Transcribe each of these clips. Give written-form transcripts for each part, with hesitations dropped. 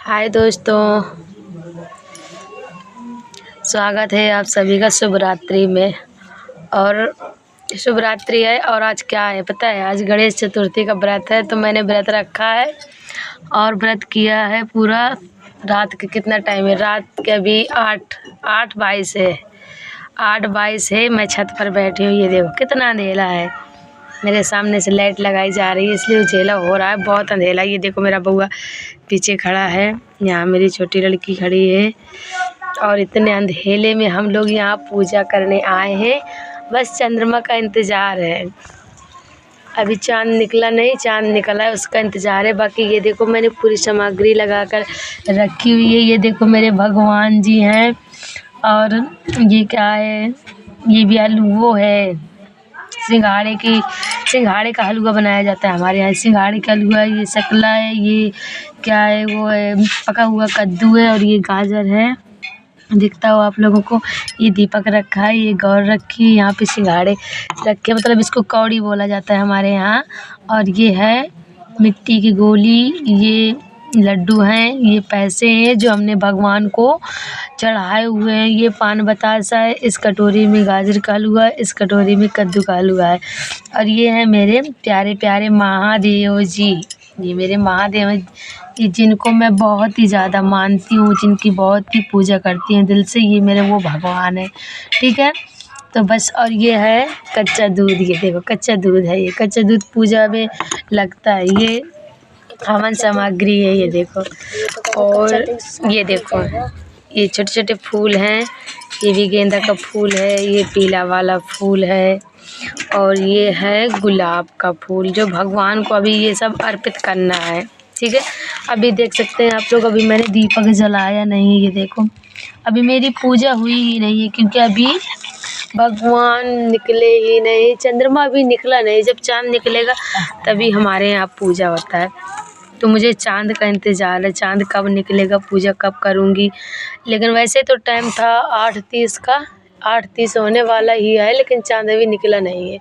हाय दोस्तों, स्वागत है आप सभी का शुभ रात्रि में। और शुभ रात्रि है। और आज क्या है पता है? आज गणेश चतुर्थी का व्रत है, तो मैंने व्रत रखा है और व्रत किया है पूरा। रात के कितना टाइम है? रात के अभी 8:22 है। 8:22 है। मैं छत पर बैठी हूँ। ये देखो कितना अंधेरा है। मेरे सामने से लाइट लगाई जा रही है, इसलिए उजेला हो रहा है, बहुत अंधेरा। ये देखो मेरा बउआ पीछे खड़ा है, यहाँ मेरी छोटी लड़की खड़ी है। और इतने अंधेरे में हम लोग यहाँ पूजा करने आए हैं। बस चंद्रमा का इंतज़ार है। अभी चाँद निकला नहीं, चाँद निकला है उसका इंतज़ार है। बाकी ये देखो मैंने पूरी सामग्री लगा कर रखी हुई है। ये देखो मेरे भगवान जी हैं। और ये क्या है? ये भी वो है सिंघाड़े का हलवा बनाया जाता है हमारे यहाँ। सिंघाड़े का हलवा, ये शकला है, ये क्या है? वो है पका हुआ कद्दू है, और ये गाजर है, दिखता हो आप लोगों को। ये दीपक रखा है, ये गौर रखी है, यहाँ पे सिंघाड़े रखे, मतलब इसको कौड़ी बोला जाता है हमारे यहाँ। और ये है मिट्टी की गोली, ये लड्डू हैं, ये पैसे हैं जो हमने भगवान को चढ़ाए हुए हैं। ये पान बतासा है, इस कटोरी में गाजर का हलवा है, इस कटोरी में कद्दू का हलवा है। और ये है मेरे प्यारे प्यारे महादेव जी। ये मेरे महादेव हैं, ये जिनको मैं बहुत ही ज़्यादा मानती हूँ, जिनकी बहुत ही पूजा करती हूँ दिल से। ये मेरे वो भगवान है, ठीक है। तो बस। और ये है कच्चा दूध। ये देखो कच्चा दूध है, ये कच्चा दूध पूजा में लगता है। ये हवन सामग्री है, ये देखो। और ये देखो ये छोटे छोटे फूल हैं, ये भी गेंदा का फूल है, ये पीला वाला फूल है, और ये है गुलाब का फूल, जो भगवान को अभी ये सब अर्पित करना है, ठीक है। अभी देख सकते हैं आप लोग, अभी मैंने दीपक जलाया नहीं। ये देखो अभी मेरी पूजा हुई ही नहीं है, क्योंकि अभी भगवान निकले ही नहीं, चंद्रमा भी निकला नहीं। जब चाँद निकलेगा तभी हमारे यहाँ पूजा होता है। तो मुझे चाँद का इंतज़ार है, चाँद कब निकलेगा, पूजा कब करूँगी। लेकिन वैसे तो टाइम था 8:30 का, 8:30 होने वाला ही है, लेकिन चाँद अभी निकला नहीं है।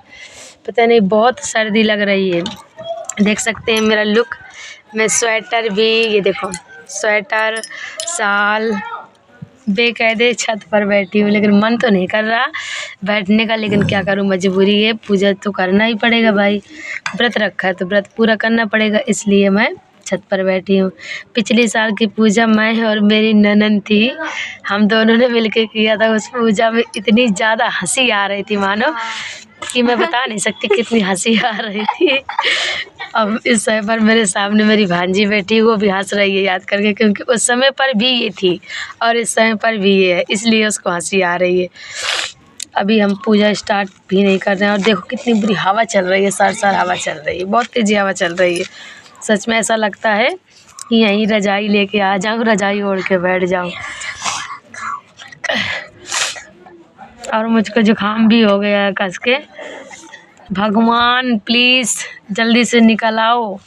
पता नहीं, बहुत सर्दी लग रही है। देख सकते हैं मेरा लुक। मैं स्वेटर भी, ये देखो स्वेटर, शाल बेकायदे छत पर बैठी हूँ, लेकिन मन तो नहीं कर रहा बैठने का, लेकिन क्या करूँ, मजबूरी है। पूजा तो करना ही पड़ेगा भाई, व्रत रखा है तो व्रत पूरा करना पड़ेगा, इसलिए मैं छत पर बैठी हूँ। पिछले साल की पूजा मैं और मेरी ननद थी, हम दोनों ने मिलकर किया था। उस पूजा में इतनी ज़्यादा हंसी आ रही थी, मानो कि मैं बता नहीं सकती कितनी हंसी आ रही थी। अब इस समय पर मेरे सामने मेरी भांजी बैठी, वो भी हंस रही है याद करके, क्योंकि उस समय पर भी ये थी और इस समय पर भी ये है, इसलिए उसको हंसी आ रही है। अभी हम पूजा स्टार्ट भी नहीं कर रहे हैं। और देखो कितनी बुरी हवा चल रही है, सरसर हवा चल रही है, बहुत तेज़ी हवा चल रही है। सच में ऐसा लगता है कि यहीं रजाई लेके आ जाऊँ, रजाई ओढ़ के बैठ जाऊँ। और मुझको जुकाम भी हो गया है कस के। भगवान प्लीज़ जल्दी से निकल आओ।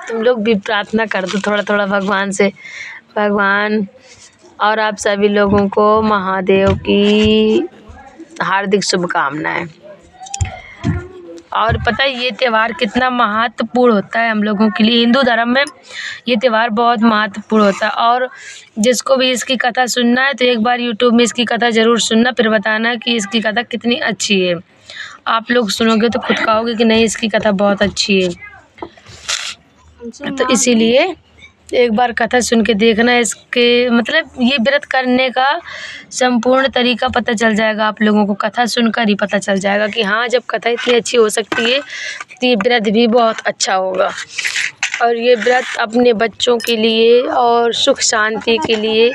तुम लोग भी प्रार्थना कर दो थोड़ा थोड़ा भगवान से। भगवान और आप सभी लोगों को महादेव की हार्दिक शुभकामनाएं। और पता है ये त्यौहार कितना महत्वपूर्ण होता है हम लोगों के लिए। हिंदू धर्म में ये त्यौहार बहुत महत्वपूर्ण होता है। और जिसको भी इसकी कथा सुनना है तो एक बार यूट्यूब में इसकी कथा ज़रूर सुनना, फिर बताना कि इसकी कथा कितनी अच्छी है। आप लोग सुनोगे तो खुद कहोगे कि नहीं, इसकी कथा बहुत अच्छी है। तो इसीलिए एक बार कथा सुन के देखना। इसके मतलब ये व्रत करने का संपूर्ण तरीका पता चल जाएगा आप लोगों को। कथा सुनकर ही पता चल जाएगा कि हाँ, जब कथा इतनी अच्छी हो सकती है तो ये व्रत भी बहुत अच्छा होगा। और ये व्रत अपने बच्चों के लिए और सुख शांति के लिए,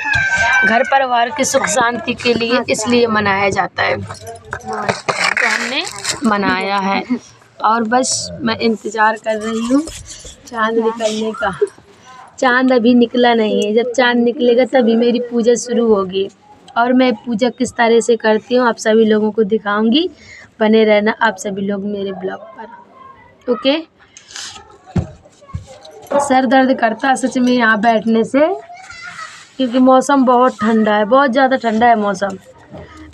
घर परिवार की सुख शांति के लिए इसलिए मनाया जाता है। तो हमने मनाया है। और बस मैं इंतज़ार कर रही हूँ चाँद निकलने का। चाँद अभी निकला नहीं है, जब चाँद निकलेगा तभी मेरी पूजा शुरू होगी। और मैं पूजा किस तरह से करती हूँ आप सभी लोगों को दिखाऊंगी। बने रहना आप सभी लोग मेरे ब्लॉग पर, ओके। सर दर्द करता है सच में यहाँ बैठने से, क्योंकि मौसम बहुत ठंडा है, बहुत ज़्यादा ठंडा है मौसम।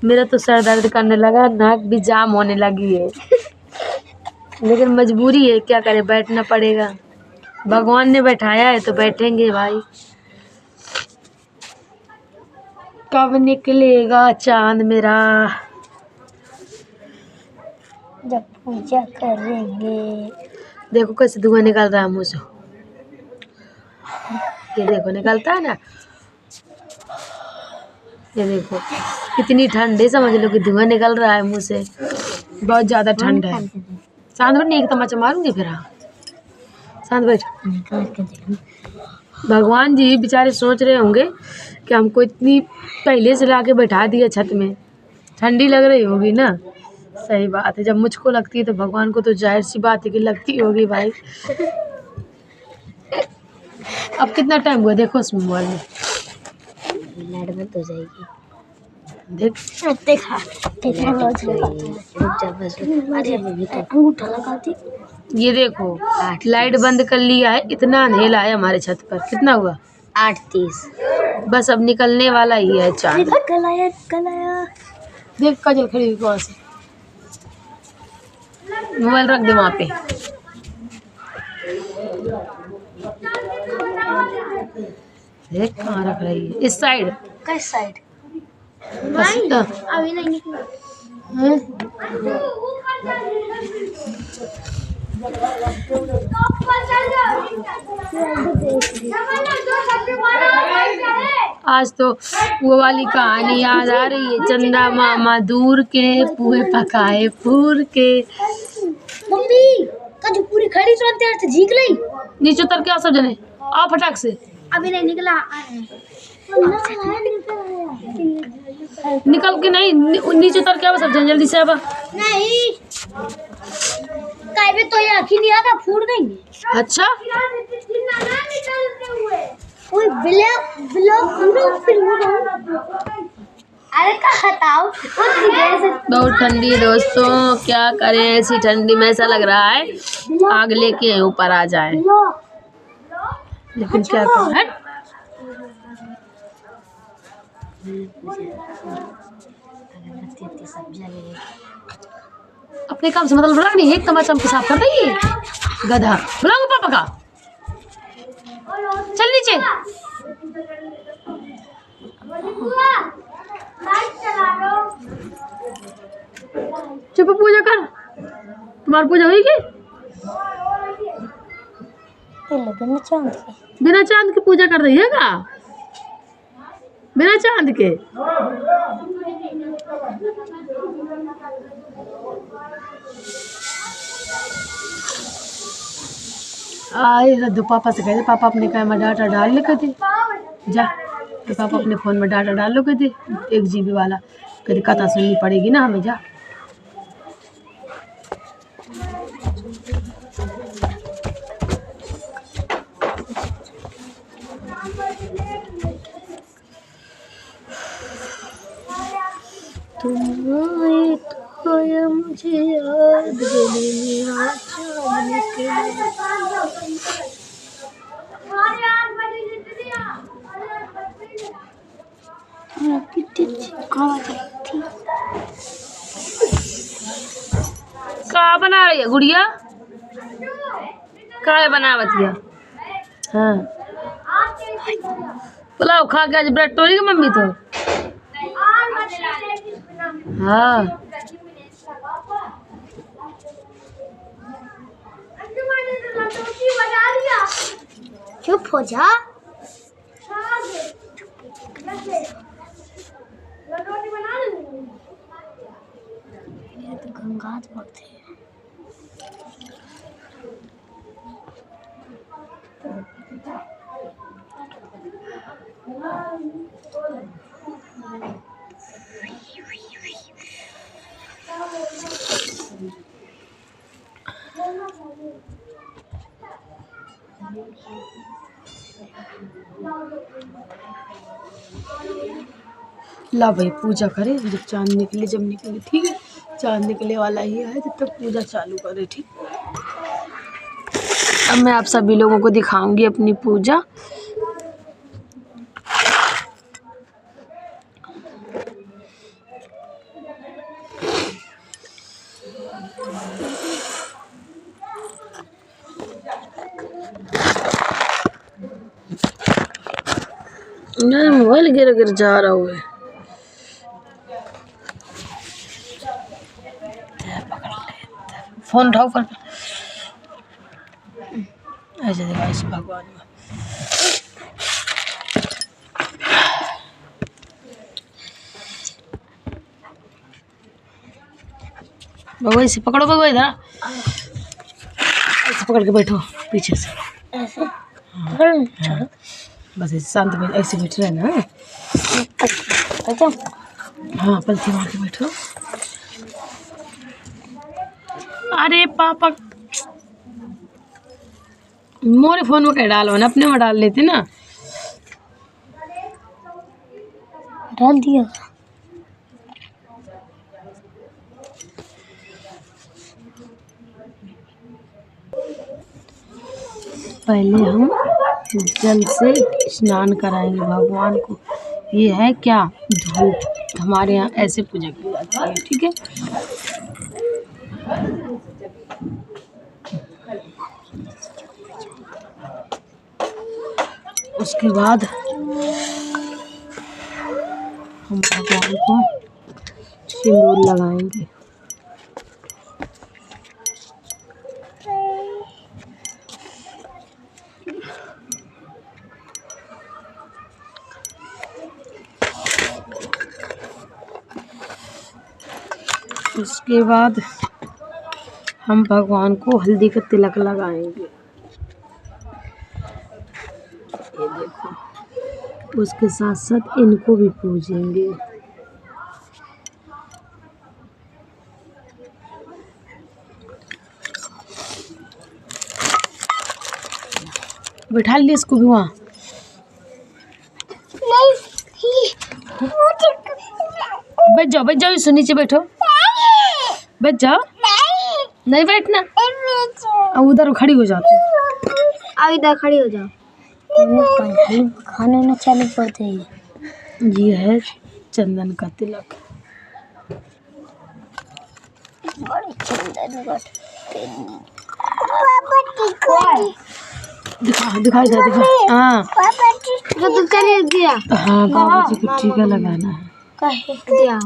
मेरा तो सर दर्द करने लगा, नाक भी जाम होने लगी है। लेकिन मजबूरी है, क्या करें, बैठना पड़ेगा। भगवान ने बैठाया है तो बैठेंगे भाई। कब निकलेगा चांद मेरा, जब पूजा करेंगे। देखो कैसे धुआं निकल रहा है मुँह से, ये देखो निकलता है ना, ये देखो कितनी ठंड है, समझ लो कि धुआं निकल रहा है मुँह से, बहुत ज़्यादा ठंड है। शांत बैठ, नहीं एक तमाचा मारूंगी फिर। हाँ शांत बैठ। भगवान जी बेचारे सोच रहे होंगे कि हमको इतनी पहले से लाके बैठा दिया छत में, ठंडी लग रही होगी ना। सही बात है, जब मुझको लगती है तो भगवान को तो जाहिर सी बात है कि लगती होगी भाई। अब कितना टाइम हुआ देखो उस मोबाइल में, लाइट बंद हो जाएगी। देख देखा टेक्नोलॉजी अंगूठा लगाती। ये देखो लाइट बंद कर लिया है, इतना अंधेरा है हमारे छत पर। कितना हुआ? 8:30। बस अब निकलने वाला ही है चांद। गलाया देख काजल खड़ी हुई कौन से, मोबाइल रख दे वहाँ पे। देख कहाँ रख रही है, इस साइड। किस साइड? नहीं अभी नहीं निकला। आज तो वो वाली कहानी याद आ रही है, चंदा मामा दूर के पुए पकाए पूर के। मम्मी का जो पूरी खड़ी सुनते हैं झीक रही। नीचे उतर के आओ सब जने, आओ फटाक से। अभी नहीं निकला। निकल के नहीं, नीचे उतर के आओ सब जने, जल्दी से अब। नहीं कायबे तो ये आखी नहीं आता, फूट गई। अच्छा कोई ब्लॉक अरे का हटाओ। बहुत ठंडी दोस्तों, क्या करें, ऐसी ठंडी में ऐसा लग रहा है आग लेके ऊपर आ जाए, लेकिन क्या करें। अपने काम से मतलब बुला नहीं, एक तमाचा हमको साफ कर देंगे गधा। बुलाऊंगा पापा का, चल नीचे। चुप पूजा कर, तुम्हारी पूजा हुई की? बिना चांद के पूजा कर रही है का? बिना चांद के? आए रद्दू पापा से कहते, पापा अपने कैमरा डाटा डाल ले कहते, जा तो पापा अपने फ़ोन में डाटा डाल लो कहते, 1 GB वाला। कहते कथा सुननी पड़ेगी ना हमें, जा। तुम आए तो आया मुझे याद, गले में आ चांद निकला। का बना रही है गुड़िया, का बनावत है? हाँ पुलाव खा के आज ब्रेड तोड़ी की मम्मी तो। हाँ चुप हो जा। ये तो गंगा भक्त है। ला भाई पूजा करें, जब चांद निकले, जब निकले ठीक है, चांद निकले वाला ही है, जब तक पूजा चालू करें ठीक। अब मैं आप सभी लोगों को दिखाऊंगी अपनी पूजा। मोबाइल गिर गिर जा रहा है। फोन उठाओ कर ऐसे देखा इस भगवान में। भगवान इसे पकड़ो, भगवान इधर ऐसे पकड़ के बैठो पीछे से ऐसे हाँ। बस ऐसे शांत बैठ, ऐसे बैठ रहे ना। हाँ पलथी मार के बैठो। अरे पापा मोरे फोन में क्या डालो ना, अपने में डाल लेते ना। डाल दिया। पहले हम जल से स्नान कराएंगे भगवान को। ये है क्या धूप, हमारे यहाँ ऐसे पूजा की जाती है, ठीक है। उसके बाद हम भगवान को सिंदूर लगाएंगे। उसके बाद हम भगवान को हल्दी का तिलक लगाएंगे। ये देखो, उसके साथ साथ इनको भी पूजेंगे। बैठा लिए इसको भी वहाँ। बैठ जाओ इससे नीचे बैठो, बैठ जाओ। नहीं बैठना, अब उधर खड़ी हो जाते। अब इधर खड़ी हो जाओ। खाने में चालू पड़ते हैं। ये है चंदन का तिलक। दिखा हाँ तो चलिए दिया। हाँ बाबा जी को टीका लगाना है। कहे दिया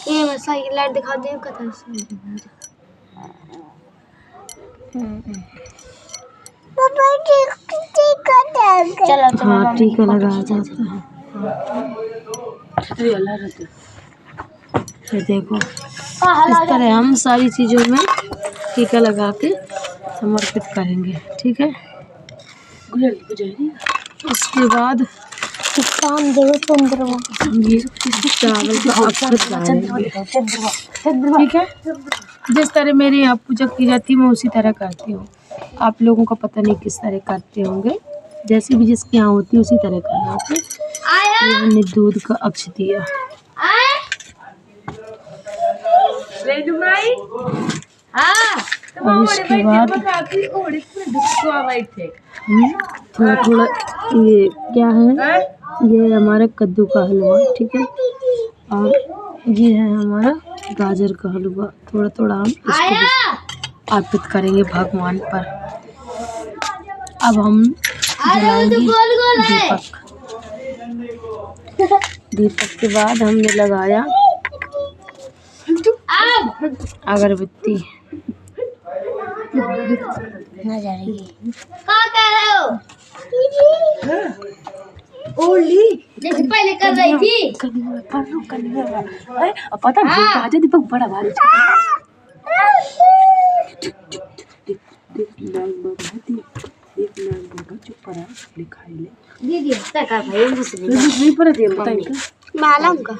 ये मसा ये लाइट दिखा दे कथा से। चलो हाँ टीका लगाया जाता है। ये देखो इस तरह हम सारी चीज़ों में टीका लगा के समर्पित करेंगे, ठीक है। उसके बाद काम देव चंद्रमा ये चावल का अक्षत डालेंगे, ठीक है। जिस तरह मेरे यहाँ पूजा की जाती है मैं उसी तरह करती हूँ। आप लोगों को पता नहीं किस तरह करते होंगे, जैसे भी जिसके यहाँ होती है उसी तरह करना होता है। हमने दूध का अक्ष दिया। और उसके बाद थोड़ा थोड़ा ये क्या है, ये हमारा कद्दू का हलवा, ठीक है। और ये है हमारा गाजर का हलवा। थोड़ा थोड़ा हम इसको भी अर्पित करेंगे भगवान पर। अब हम जलाएंगे दीपक। दीपक के बाद हमने लगाया अगरबत्ती। ना जा रही क्या कह रहे हो? ओली जैसे पहले कर रही थी। पता नहीं दीपक बड़ा भारी दीदी कर भाई मालूम का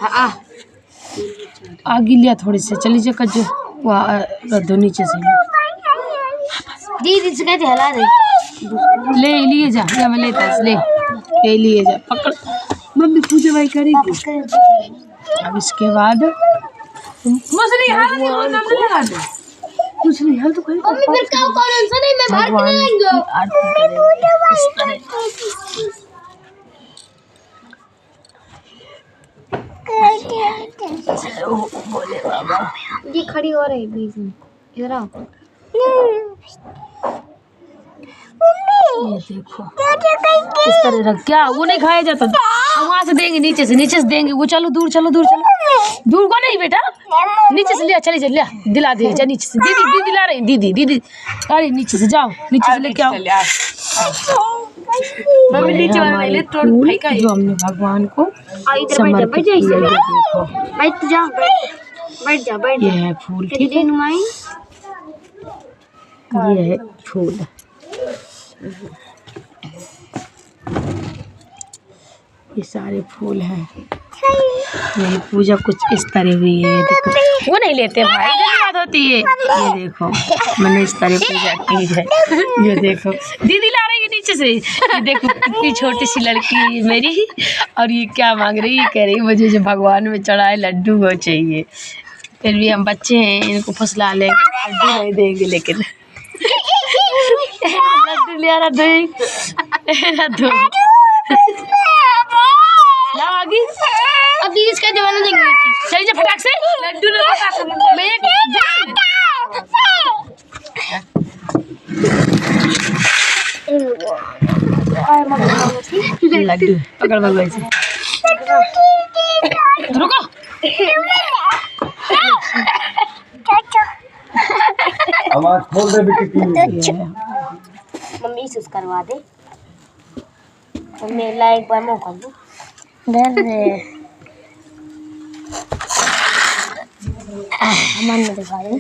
आगे लिया थोड़ी से चली जा कज्जो वहाँ नीचे से दीदी से कहते हला दे। ले लिए जा या मैं लेता ले ले लिए जा पकड़। मम्मी पूजा भाई करेगी। अब इसके बाद कुछ नहीं हल तो कहीं मम्मी फिर क्या कौन सा नहीं मैं बाहर के लाएंगे। बोले बाबा ये खड़ी हो रही बीच में इधर आओ। ये देखो इस तरह रख क्या वो नहीं खाया जाता। अब वहाँ से देंगे नीचे से देंगे वो। चलो दूर चलो दूर चलो दूर को नहीं बेटा, नीचे से ले चले चल दिला दे जा नीचे से। दीदी दीदी ला रही, दीदी दीदी अरे नीचे से जाओ, नीचे से लेके आओ। मम्मी नीचे वाला ले तो भाई का जो हमने भगवान को समर्पित किया है। देखो बैठ जा, बैठ जा, बैठ ये है फूल, ठीक है, ये है फूल। ये सारे फूल हैं। मेरी पूजा कुछ इस तरह हुई है, ये देखो। वो नहीं लेते भाई, धन्यवाद होती है। ये देखो मैंने इस तरह पूजा की है। ये देखो दीदी ला रही है नीचे से। ये देखो कितनी छोटी सी लड़की है मेरी, और ये क्या मांग रही है, कह रही मुझे जो भगवान में चढ़ाए लड्डू वो चाहिए। फिर भी हम बच्चे हैं, इनको फुसला लेंगे, लड्डू नहीं देंगे लेकिन। लड्डू ले आ रहा दो लाओ आगे। अभी इसका जमाना देंगे, चल जा फटाक से लड्डू ना लड्डू पकड़ भगवान से। रुको आवाज खोल दे बेटी। मम्मी सुस करवा दे, मेला एक बार मौका दो। मन में दिखा दे।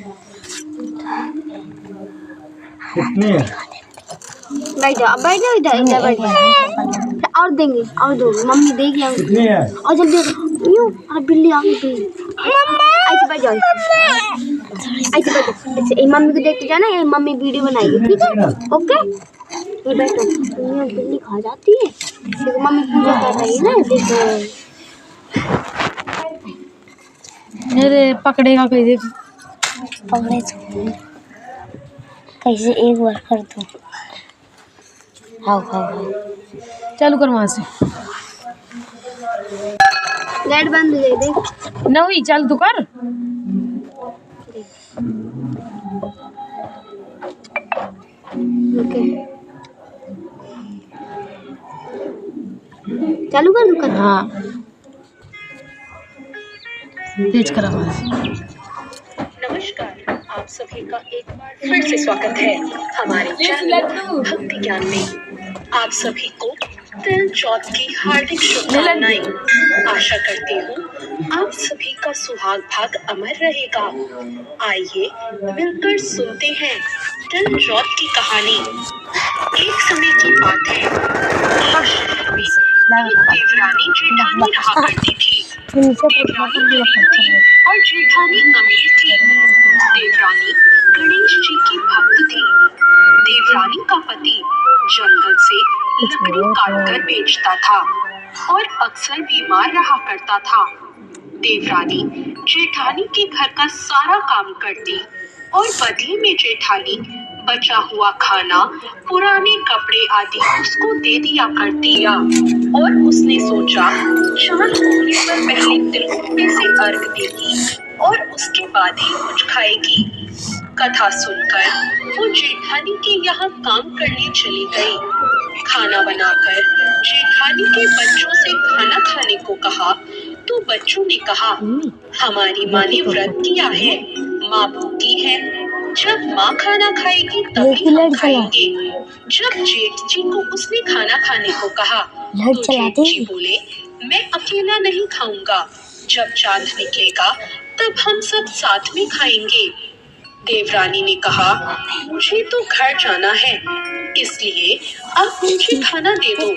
कितने बैठ जा, बैठ जा, इधर इधर बैठ जा। और देंगे, और दो, मम्मी देगी। कितने हैं? और जल्दी यूं, और बिल्ली आ गई। ऐसे बैठ जाओ, ऐसे बैठो, ऐसे। ये मम्मी को देखते जाना, ये मम्मी वीडियो बनाएगी, ठीक है? ओके, ये बैठो। ये बिल्ली खा जाती है, देखो मम्मी पूजा कर रही है ना, देखो। मेरे पकड़ेगा कैसे? पकड़े कैसे, एक बार कर दो। हाँ हाँ हाँ, चालू कर वहाँ से। लाइट बंद हो जाए, ना हुई, चालू तो कर। ओके चालू कर दूँ? हाँ तेज कर आवाज। नमस्कार, आप सभी का एक बार फिर से स्वागत है हमारे चैनल भक्ति ज्ञान में। आप सभी को तिल चौथ की हार्दिक शुभकामनाएं। आशा करती हूँ आप सभी का सुहाग भाग अमर रहेगा। आइए मिलकर सुनते हैं तिल चौथ की कहानी। एक समय की बात है, एक शहर में देवरानी जेठानी रहा करती थी। देवरानी और जेठानी अमीर थी। देवरानी गणेश जी की भक्त थी। देवरानी का पति जंगल से लकड़ी काटकर बेचता था और अक्सर बीमार रहा करता था। देवरानी जेठानी के घर का सारा काम करती और बदले में जेठानी बचा हुआ खाना, पुराने कपड़े आदि उसको दे दिया करती। और उसने सोचा चांद उगने पर पहले तिल उगने से अर्घ देगी और उसके बाद ही कुछ खाएगी। कथा सुनकर वो जेठानी के यहाँ काम करने चली गई। खाना बनाकर जेठानी के बच्चों से खाना खाने को कहा तो बच्चों ने कहा, हमारी माँ ने व्रत किया है, माँ भूखी है, जब माँ खाना खाएगी तभी हम खाएंगे। जब जेठ जी को उसने खाना खाने को कहा तो जेठ जी बोले, मैं अकेला नहीं खाऊंगा, जब चांद निकलेगा तब हम सब साथ में खाएंगे। देवरानी ने कहा, मुझे तो घर जाना है, इसलिए अब मुझे खाना दे दो।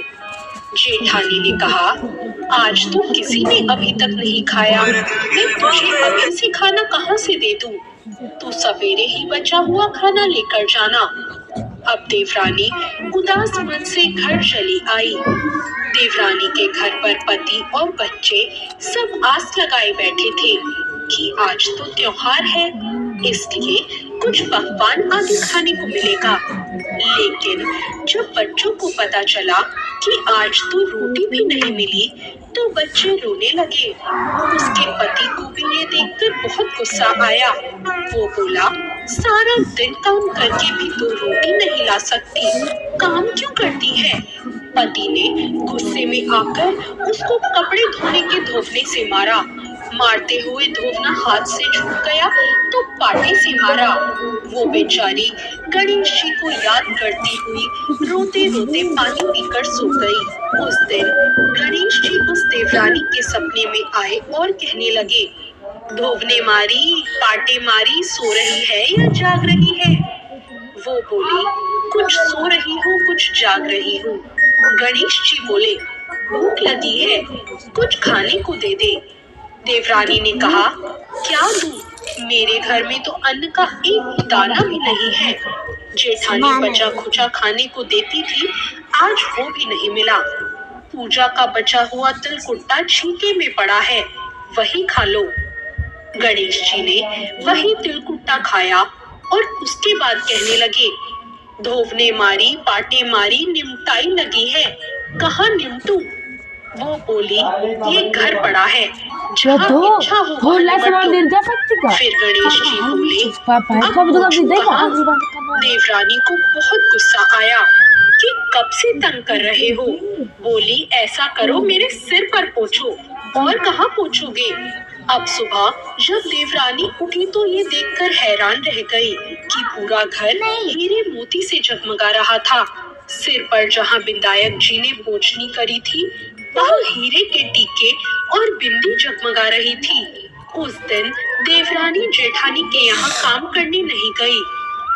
जेठानी ने कहा, आज तो किसी ने अभी तक नहीं खाया, मैं तुझे अभी से खाना कहाँ से दे दूं? तू सवेरे ही बचा हुआ खाना लेकर जाना। अब देवरानी उदास मन से घर चली आई। देवरानी के घर पर पति और बच्चे सब आस लगाए बैठे थे कि आज तो त्योहार है, इसलिए कुछ पकवान आदि खाने को मिलेगा। लेकिन जब बच्चों को पता चला कि आज तो रोटी भी नहीं मिली तो बच्चे रोने लगे। उसके पति को भी ये देखकर बहुत गुस्सा आया। वो बोला, सारा दिन काम करके भी तो रोटी नहीं ला सकती, काम क्यों करती है? पति ने गुस्से में आकर उसको कपड़े धोने के धोने से मारा। मारते हुए धोवना हाथ से छूट गया तो पाटे से मारा। वो बेचारी गणेश जी को याद करती हुई रोते रोते पानी पीकर सो गई। उस दिन गणेश जी उस देवरानी के सपने में आए और कहने लगे, धोवने मारी, पाटे मारी, सो रही है या जाग रही है? वो बोली, कुछ सो रही हूँ, कुछ जाग रही हूँ। गणेश जी बोले, भूख लगी है, कुछ खाने को दे दे। देवरानी ने कहा, क्या दूं? मेरे घर में तो अन्न का एक दाना भी नहीं है। जेठानी बचा खुचा खाने को देती थी, आज वो भी नहीं मिला। पूजा का बचा हुआ तिलकुट्टा छींके में पड़ा है, वही खा लो। गणेश जी ने वही तिलकुट्टा खाया और उसके बाद कहने लगे, धोवने मारी, पाटे मारी, निमटाई लगी है, कहाँ निमटूं? वो बोली, ये घर पड़ा है, जहाँ इच्छा हो वहाँ निमट लो। फिर गणेश जी बोले, अब पूछूं कहाँ? देवरानी को बहुत गुस्सा आया कि कब से तंग कर रहे हो। बोली, ऐसा करो, मेरे सिर पर पोंछो। और कहाँ पोंछोगे? अब सुबह जब देवरानी उठी तो ये देखकर हैरान रह गई कि पूरा घर हीरे मोती से जगमगा रहा था। सिर पर जहाँ विधायक जी ने पोंछनी करी थी, वहाँ हीरे के टीके और बिंदी जगमगा रही थी। उस दिन देवरानी जेठानी के यहाँ काम करने नहीं गई।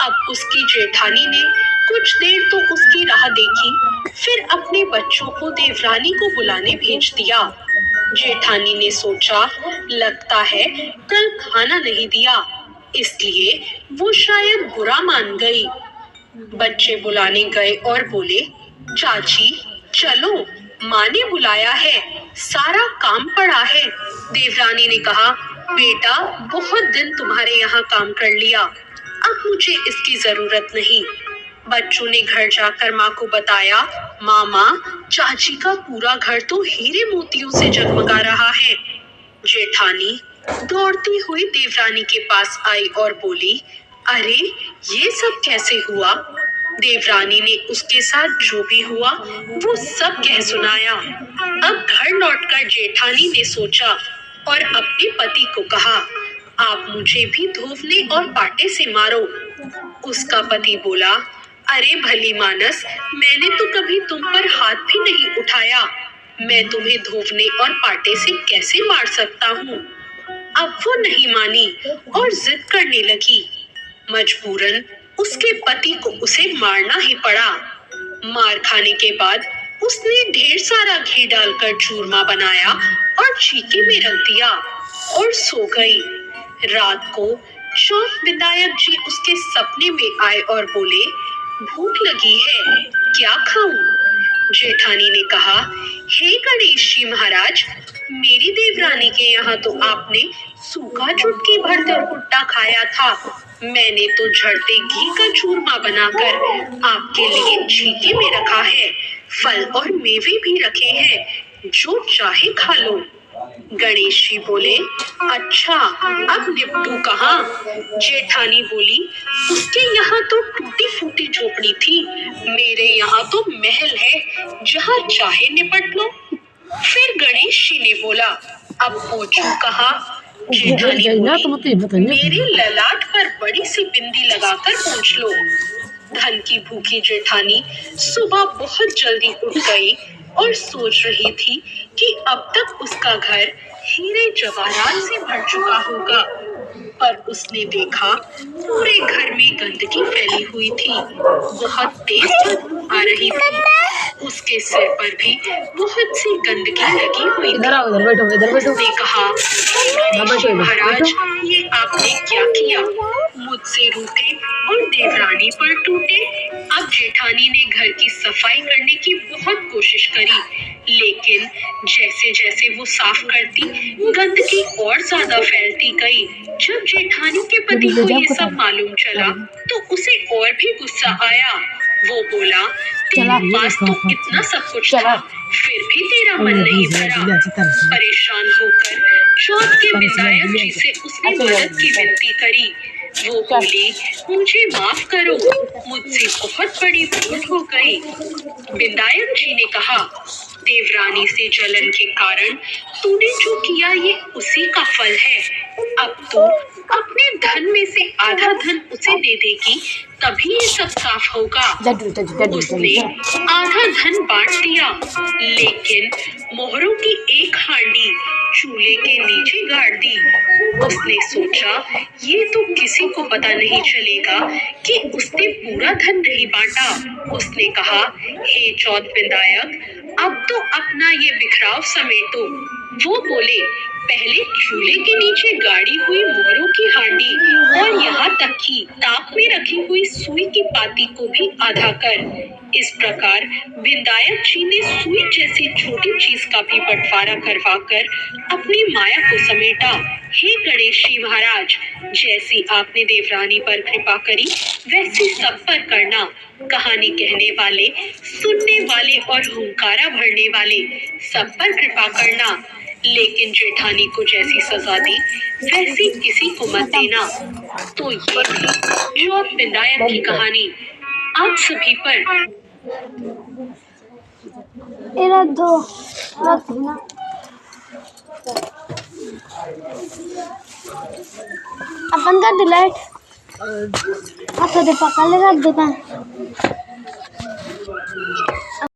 अब उसकी जेठानी ने कुछ देर तो उसकी राह देखी, फिर अपने बच्चों को देवरानी को बुलाने भेज दिया। जेठानी ने सोचा, लगता है कल खाना नहीं दिया, इसलिए वो शायद बुरा मान गई। बच्चे बुलाने गए और बोले, चाची चलो, माँ ने बुलाया है, सारा काम पड़ा है। देवरानी ने कहा, बेटा बहुत दिन तुम्हारे यहाँ काम कर लिया, अब मुझे इसकी जरूरत नहीं। बच्चों ने घर जाकर माँ को बताया, मामा, चाची का पूरा घर तो हीरे मोतियों से जगमगा रहा है। जेठानी दौड़ती हुई देवरानी के पास आई और बोली, अरे ये सब कैसे हुआ? देवरानी ने उसके साथ जो भी हुआ वो सब कह सुनाया। अब घर लौटकर जेठानी ने सोचा और अपने पति को कहा, आप मुझे भी धोवने और पाटे से मारो। उसका पति बोला, अरे भली मानस, मैंने तो कभी तुम पर हाथ भी नहीं उठाया, मैं तुम्हें धोवने और पाटे से कैसे मार सकता हूँ? अब वो नहीं मानी और जिद करने लगी। मजबूरन उसके पति को उसे मारना ही पड़ा। मार खाने के बाद उसने ढेर सारा घी डालकर चूरमा बनाया और छीके में रख दिया और सो गई। रात को चौथ विधायक जी उसके सपने में आए और बोले, भूख लगी है, क्या खाऊं? जेठानी ने कहा, हे गणेश जी महाराज, मेरी देवरानी के यहाँ तो आपने सूखा चुटकी भर तिलकुट्टा खाया था, मैंने तो झड़ते घी का चूरमा बनाकर आपके लिए छीके में रखा है, फल और मेवे भी रखे हैं, जो चाहे खा लो। गणेश जी बोले, अच्छा अब निपटू कहाँ? जेठानी बोली, उसके यहाँ तो टूटी फूटी झोपड़ी थी, मेरे यहाँ तो महल है, जहाँ चाहे निपट लो। फिर गणेश जी ने बोला, अब पहुंचू कहाँ? जेठानी बोली, मेरे ललाट पर बड़ी सी बिंदी लगाकर पहुंच लो। धन की भूखी जेठानी सुबह बहुत जल्दी उठ गई और सोच रही थी कि अब तक उसका घर हीरे जवाहरात से भर चुका होगा, पर उसने देखा पूरे घर में गंदगी फैली हुई थी, बहुत तेज बदबू आ रही थी, उसके सिर पर भी बहुत सी गंदगी लगी हुई थी। उसने कहा, महाराज, ये आपने क्या किया? मुझसे रूठे और देवरानी पर टूटे। अब जेठानी ने घर की सफाई करने की बहुत कोशिश करी, लेकिन जैसे जैसे वो साफ करती, गंदगी और ज्यादा फैलती गई। जब जेठानी के पति को ये सब मालूम चला तो उसे और भी गुस्सा आया। वो बोला, तेरे पास तो इतना सब कुछ था, फिर भी तेरा मन नहीं भरा। परेशान होकर चौथ के विधायक जी से उसने मदद की विनती करी। वो बोली, मुझे माफ करो, मुझसे बहुत बड़ी भूल हो गई। विधायक जी ने कहा, देवरानी से जलन के कारण तूने जो किया ये उसी का फल है। अब तो अपने धन में से आधा धन उसे दे देगी, तभी ये सब साफ होगा। उसने आधा धन बांट दिया, लेकिन मोहरों की एक हांडी चूल्हे के नीचे गाड़ दी। उसने सोचा ये तो किसी को पता नहीं चलेगा कि उसने पूरा धन नहीं बांटा। उसने कहा, हे चौथ विधायक, अब तो अपना ये बिखराव समेटो। वो बोले, पहले चूल्हे के नीचे गाड़ी हुई मोहरों की हांडी और यहाँ तक कि ताप में रखी हुई सुई की पाती को भी आधा कर। इस प्रकार विधायक जी ने सुई जैसी छोटी चीज का भी बंटवारा करवाकर अपनी माया को समेटा। हे गणेश जी महाराज, जैसी आपने देवरानी पर कृपा करी वैसी सब पर करना। कहानी कहने वाले, सुनने वाले और हुंकारा भरने वाले सब पर कृपा करना, लेकिन जेठानी को जैसी सजा दी वैसी किसी को मत देना। तो ये थी चौथ विधायक की कहानी। आप सभी पर अपन का दिलाइट अच्छा दे पकड़ लेगा दुकान।